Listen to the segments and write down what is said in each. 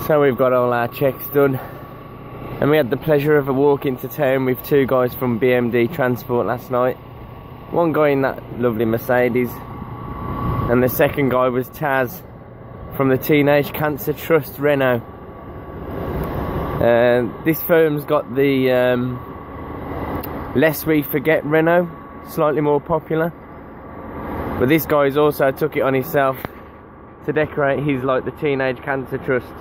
So we've got all our checks done, and we had the pleasure of a walk into town with two guys from BMD Transport last night. One guy in that lovely Mercedes, and the second guy was Taz from the Teenage Cancer Trust Renault. This firm's got the Lest We Forget Renault, slightly more popular, but this guy's also took it on himself to decorate his like the Teenage Cancer Trust.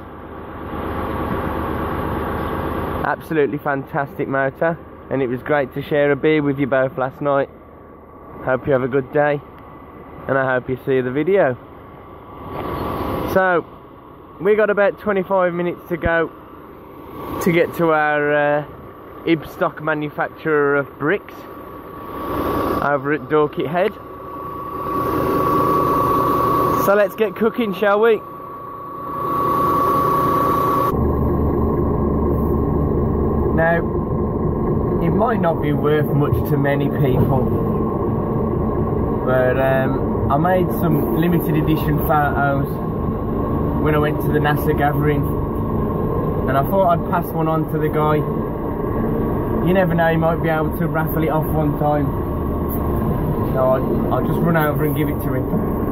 Absolutely fantastic motor, and it was great to share a beer with you both last night. Hope you have a good day, and I hope you see the video. So we got about 25 minutes to go to get to our Ibstock manufacturer of bricks over at Dorket Head. So let's get cooking, shall we? Now, it might not be worth much to many people, but I made some limited edition photos when I went to the NASA gathering, and I thought I'd pass one on to the guy. You never know, he might be able to raffle it off one time, so I'll just run over and give it to him.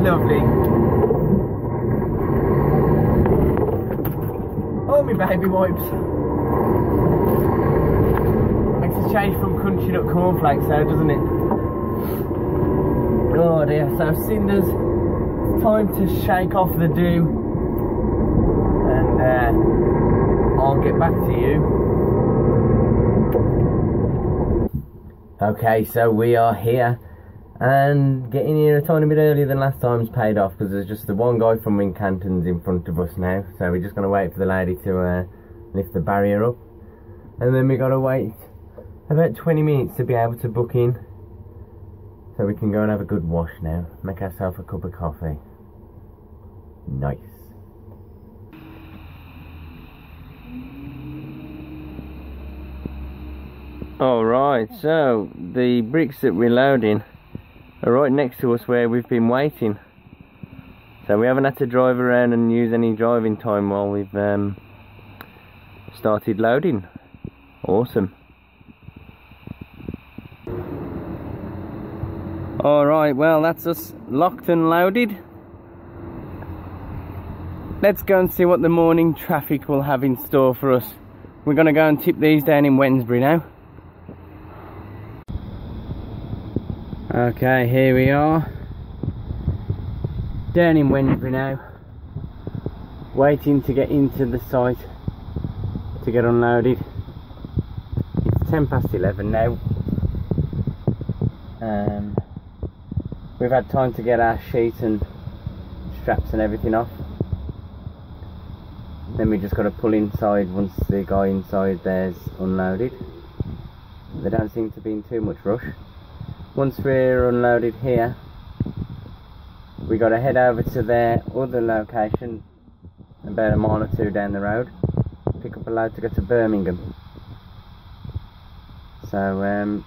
Lovely. Oh, my baby wipes. Makes a change from crunchy nut cornflakes though, doesn't it? Oh dear, so cinders, it's time to shake off the dew, and I'll get back to you. Okay, so we are here, and getting here a tiny bit earlier than last time's paid off, because there's just the one guy from Wincanton's in front of us now, so we're just going to wait for the lady to lift the barrier up, and then we got to wait about 20 minutes to be able to book in, so we can go and have a good wash now, make ourselves a cup of coffee. Nice. Alright, so the bricks that we're loading are right next to us where we've been waiting, so we haven't had to drive around and use any driving time while we've started loading. Awesome. Alright, well that's us locked and loaded. Let's go and see what the morning traffic will have in store for us. We're going to go and tip these down in Wednesbury now. Okay, here we are, down in Wednesbury now, waiting to get into the site to get unloaded. It's 11:10 now. We've had time to get our sheet and straps and everything off. Then we just got to pull inside once the guy inside there's unloaded. They don't seem to be in too much rush. Once we're unloaded here, we got to head over to their other location about a mile or two down the road, pick up a load to go to Birmingham. So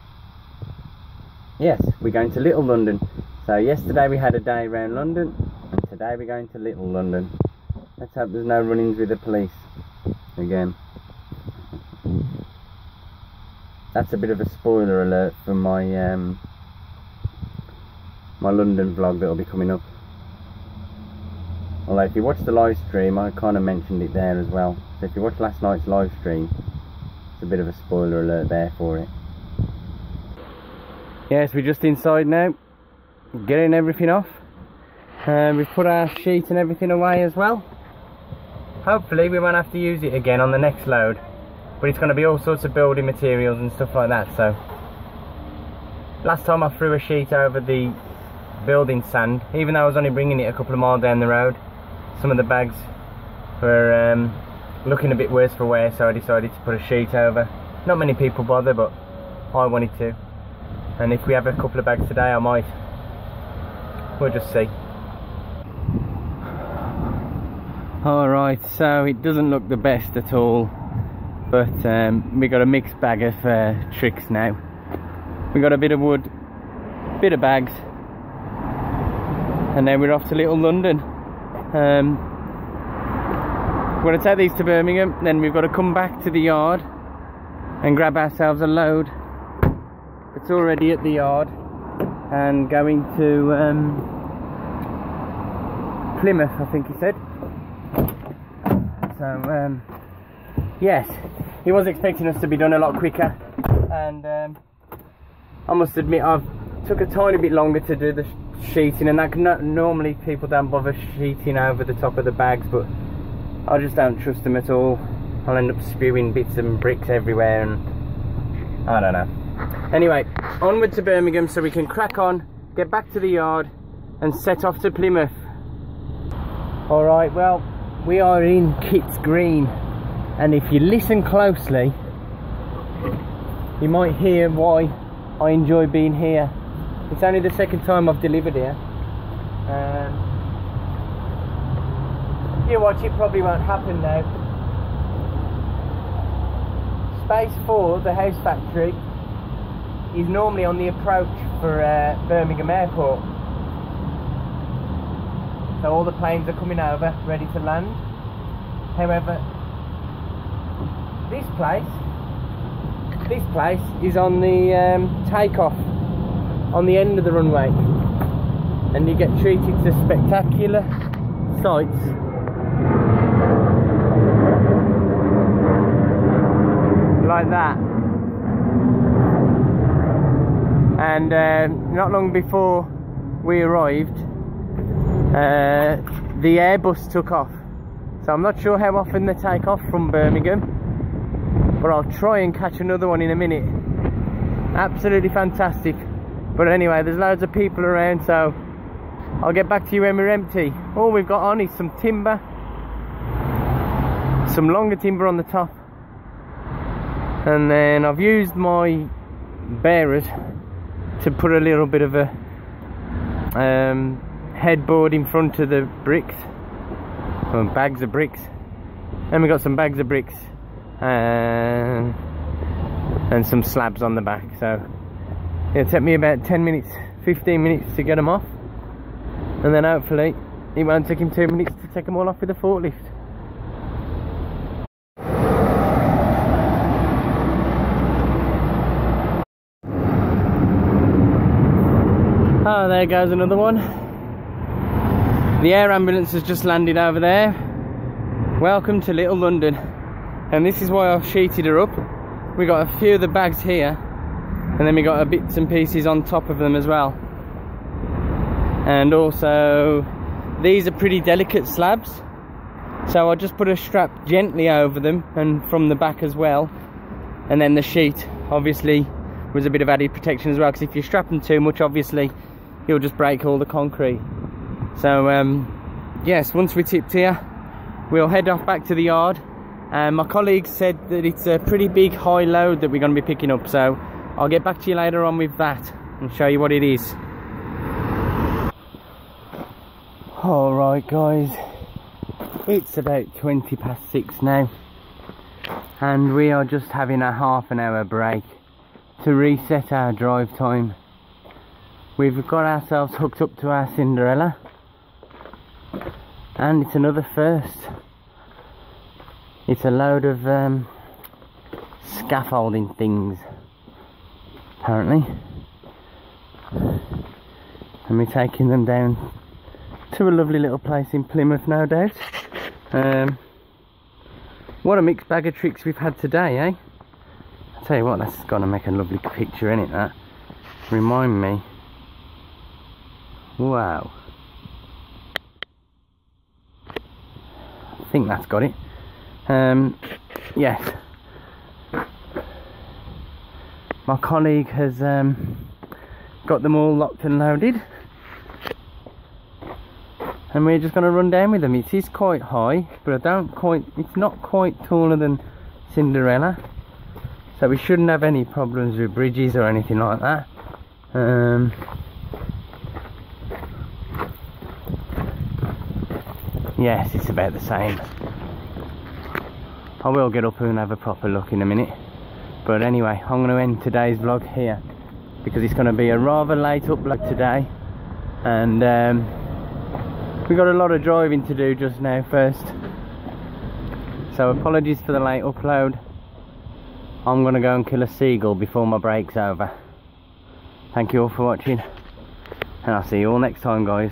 yes, we're going to Little London. So yesterday we had a day around London, and today we're going to Little London. Let's hope there's no run-ins with the police again. That's a bit of a spoiler alert for my my London vlog that'll be coming up. Although if you watch the live stream, I kind of mentioned it there as well. So if you watched last night's live stream, it's a bit of a spoiler alert there for it. Yes, we're just inside now, getting everything off. We've put our sheet and everything away as well. Hopefully we won't have to use it again on the next load, but it's going to be all sorts of building materials and stuff like that. So last time I threw a sheet over the building sand, even though I was only bringing it a couple of miles down the road. Some of the bags were looking a bit worse for wear, so I decided to put a sheet over. Not many people bother, but I wanted to. And if we have a couple of bags today, I might. We'll just see. Alright, so it doesn't look the best at all, but we got a mixed bag of tricks now. We got a bit of wood, bit of bags, and then we're off to Little London. We're going to take these to Birmingham, then we've got to come back to the yard and grab ourselves a load. It's already at the yard and going to Plymouth, I think he said. So yes, he was expecting us to be done a lot quicker, and I must admit I've took a tiny bit longer to do the sheeting, and that normally people don't bother sheeting over the top of the bags, but I just don't trust them at all. I'll end up spewing bits and bricks everywhere, and I don't know. Anyway, onward to Birmingham so we can crack on, get back to the yard and set off to Plymouth. Alright, well, we are in Kitts Green, and if you listen closely you might hear why I enjoy being here. It's only the second time I've delivered here. You watch, it probably won't happen now. Space 4, the house factory, is normally on the approach for Birmingham Airport. So all the planes are coming over, ready to land. However, this place is on the takeoff, on the end of the runway, and you get treated to spectacular sights. Like that. And not long before we arrived, the Airbus took off. So I'm not sure how often they take off from Birmingham, but I'll try and catch another one in a minute. Absolutely fantastic. But anyway, there's loads of people around, so I'll get back to you when we're empty. All we've got on is some timber, some longer timber on the top, and then I've used my bearers to put a little bit of a headboard in front of the bricks, or bags of bricks. And we got some bags of bricks and some slabs on the back. So it'll take me about 10 minutes, 15 minutes to get them off, and then hopefully it won't take him 2 minutes to take them all off with a forklift. Oh, there goes another one. The air ambulance has just landed over there. Welcome to Little London. And this is why I've sheeted her up. We got a few of the bags here, and then we got bits and pieces on top of them as well. And also, these are pretty delicate slabs, so I just put a strap gently over them, and from the back as well. And then the sheet obviously was a bit of added protection as well, because if you strap them too much, obviously you'll just break all the concrete. So yes, once we're tipped here, we'll head off back to the yard. My colleague said that it's a pretty big high load that we're going to be picking up, so I'll get back to you later on with that and show you what it is. Alright guys, it's about 20 past 6 now, and we are just having a half an hour break to reset our drive time. We've got ourselves hooked up to our Cinderella, and it's another first. It's a load of scaffolding things, apparently, and we're taking them down to a lovely little place in Plymouth, no doubt. What a mixed bag of tricks we've had today, eh? I'll tell you what, that's gonna make a lovely picture, innit, that? Remind me. Wow. I think that's got it. Yes. My colleague has got them all locked and loaded. and we're just going to run down with them. It is quite high, but it's not quite taller than Cinderella, so we shouldn't have any problems with bridges or anything like that. Yes, it's about the same. I will get up and have a proper look in a minute, but anyway, I'm going to end today's vlog here because it's going to be a rather late upload today, and we got a lot of driving to do just now first, so apologies for the late upload. I'm going to go and kill a seagull before my break's over. Thank you all for watching, and I'll see you all next time, guys.